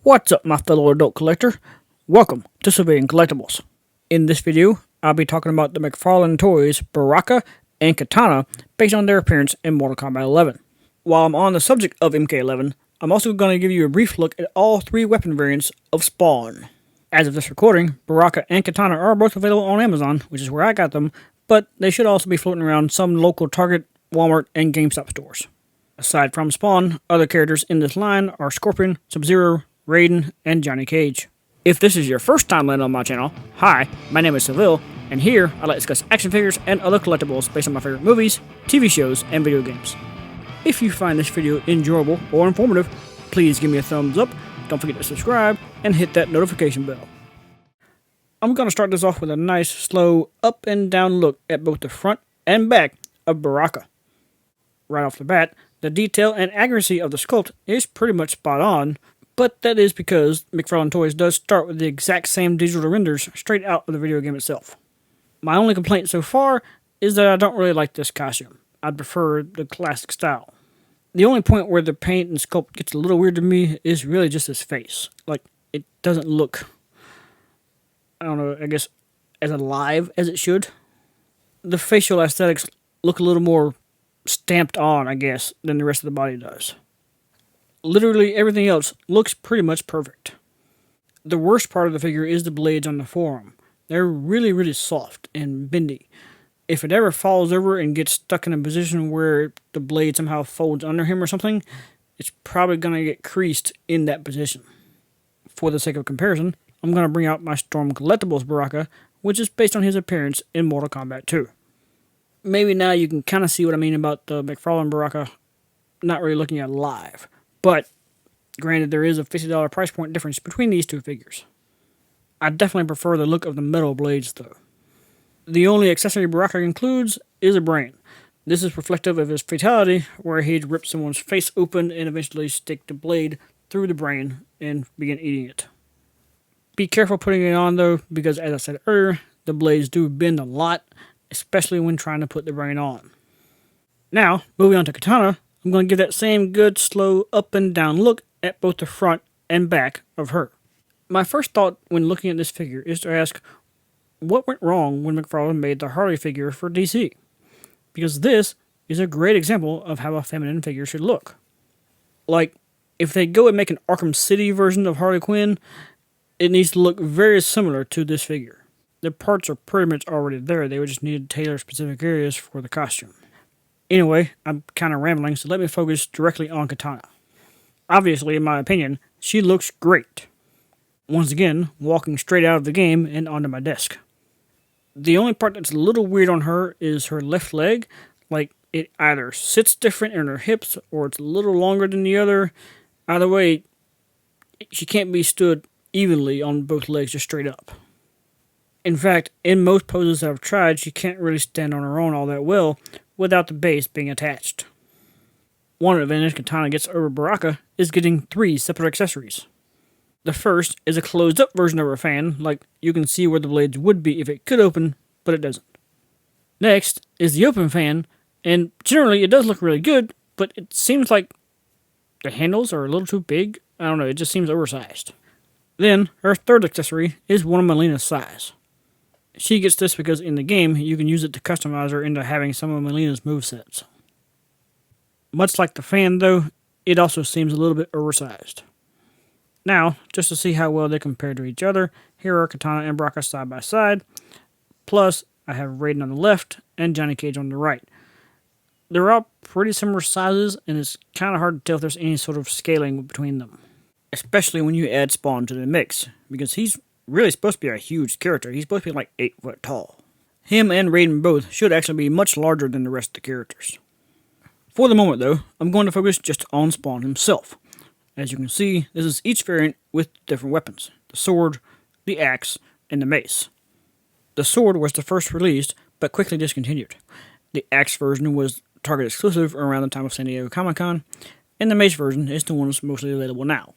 What's up, my fellow adult collector? Welcome to SeViLion Collectibles. In this video, I'll be talking about the McFarlane Toys Baraka and Kitana based on their appearance in Mortal Kombat 11. While I'm on the subject of MK11, I'm also going to give you a brief look at all three weapon variants of Spawn. As of this recording, Baraka and Kitana are both available on Amazon, which is where I got them, but they should also be floating around some local Target, Walmart, and GameStop stores. Aside from Spawn, other characters in this line are Scorpion, Sub-Zero, Raiden, and Johnny Cage. If this is your first time landing on my channel, hi, my name is SeViLion, and here I like to discuss action figures and other collectibles based on my favorite movies, TV shows, and video games. If you find this video enjoyable or informative, please give me a thumbs up, don't forget to subscribe, and hit that notification bell. I'm going to start this off with a nice, slow, up and down look at both the front and back of Baraka. Right off the bat, the detail and accuracy of the sculpt is pretty much spot on, but that is because McFarlane Toys does start with the exact same digital renders straight out of the video game itself. My only complaint so far is that I don't really like this costume. I'd prefer the classic style. The only point where the paint and sculpt gets a little weird to me is really just his face. Like, it doesn't look, I don't know, I guess, as alive as it should. The facial aesthetics look a little more stamped on, I guess, than the rest of the body does. Literally everything else looks pretty much perfect. The worst part of the figure is the blades on the forearm. They're really soft and bendy. If it ever falls over and gets stuck in a position where the blade somehow folds under him or something, it's probably going to get creased in that position. For the sake of comparison, I'm going to bring out my Storm Collectibles Baraka, which is based on his appearance in Mortal Kombat 2. Maybe now you can kind of see what I mean about the McFarlane Baraka not really looking at live. But, granted, there is a $50 price point difference between these two figures. I definitely prefer the look of the metal blades, though. The only accessory Baraka includes is a brain. This is reflective of his fatality, where he'd rip someone's face open and eventually stick the blade through the brain and begin eating it. Be careful putting it on, though, because, as I said earlier, the blades do bend a lot, especially when trying to put the brain on. Now, moving on to Kitana, I'm going to give that same good, slow, up and down look at both the front and back of her. My first thought when looking at this figure is to ask, what went wrong when McFarlane made the Harley figure for DC? Because this is a great example of how a feminine figure should look. Like, if they go and make an Arkham City version of Harley Quinn, it needs to look very similar to this figure. The parts are pretty much already there, they would just need to tailor specific areas for the costume. Anyway, I'm kind of rambling, so let me focus directly on Kitana. Obviously, in my opinion, she looks great. Once again, walking straight out of the game and onto my desk. The only part that's a little weird on her is her left leg. Like, it either sits different in her hips, or it's a little longer than the other. Either way, she can't be stood evenly on both legs just straight up. In fact, in most poses that I've tried, she can't really stand on her own all that well without the base being attached. One advantage Kitana gets over Baraka is getting 3 separate accessories. The first is a closed-up version of her fan, like you can see where the blades would be if it could open, but it doesn't. Next is the open fan, and generally it does look really good, but it seems like the handles are a little too big. I don't know, it just seems oversized. Then, her third accessory is one of Mileena's size. She gets this because in the game, you can use it to customize her into having some of Mileena's movesets. Much like the fan, though, it also seems a little bit oversized. Now, just to see how well they compare to each other, here are Kitana and Baraka side by side. Plus, I have Raiden on the left and Johnny Cage on the right. They're all pretty similar sizes, and it's kind of hard to tell if there's any sort of scaling between them. Especially when you add Spawn to the mix, because he's really supposed to be a huge character. He's supposed to be like 8 foot tall. Him and Raiden both should actually be much larger than the rest of the characters. For the moment though, I'm going to focus just on Spawn himself. As you can see, this is each variant with different weapons. The sword, the axe, and the mace. The sword was the first released, but quickly discontinued. The axe version was Target exclusive around the time of San Diego Comic-Con, and the mace version is the one that's mostly available now.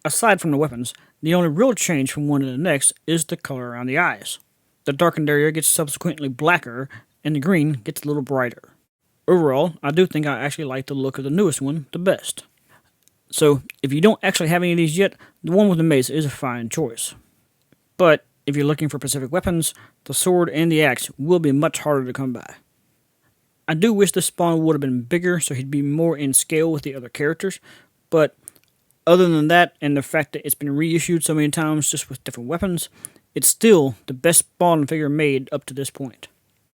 Aside from the weapons, the only real change from one to the next is the color around the eyes. The darkened area gets subsequently blacker, and the green gets a little brighter. Overall, I do think I actually like the look of the newest one the best. So if you don't actually have any of these yet, the one with the mace is a fine choice. But if you're looking for specific weapons, the sword and the axe will be much harder to come by. I do wish this spawn would have been bigger so he'd be more in scale with the other characters, but other than that and the fact that it's been reissued so many times just with different weapons, it's still the best spawn figure made up to this point.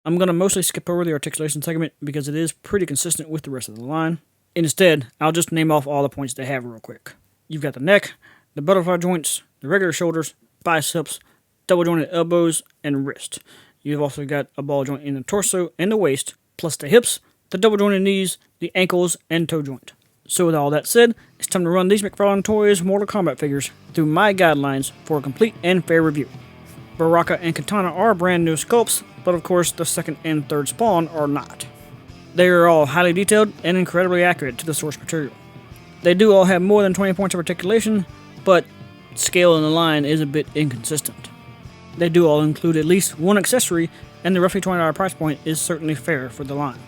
I'm going to mostly skip over the articulation segment because it is pretty consistent with the rest of the line. Instead, I'll just name off all the points they have real quick. You've got the neck, the butterfly joints, the regular shoulders, biceps, double jointed elbows, and wrist. You've also got a ball joint in the torso and the waist, plus the hips, the double jointed knees, the ankles, and toe joint. So with all that said, it's time to run these McFarlane Toys Mortal Kombat figures through my guidelines for a complete and fair review. Baraka and Kitana are brand new sculpts, but of course the second and third spawn are not. They are all highly detailed and incredibly accurate to the source material. They do all have more than 20 points of articulation, but scale in the line is a bit inconsistent. They do all include at least one accessory, and the roughly $20 price point is certainly fair for the line.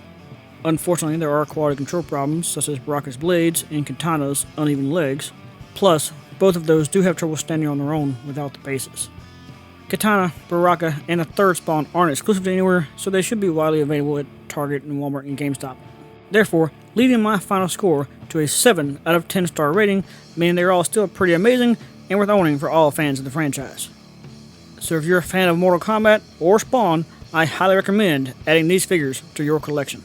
Unfortunately, there are quality control problems such as Baraka's blades and Kitana's uneven legs, plus both of those do have trouble standing on their own without the bases. Kitana, Baraka, and a third spawn aren't exclusive to anywhere, so they should be widely available at Target and Walmart and GameStop. Therefore, leading my final score to a 7 out of 10 star rating, meaning they're all still pretty amazing and worth owning for all fans of the franchise. So if you're a fan of Mortal Kombat or Spawn, I highly recommend adding these figures to your collection.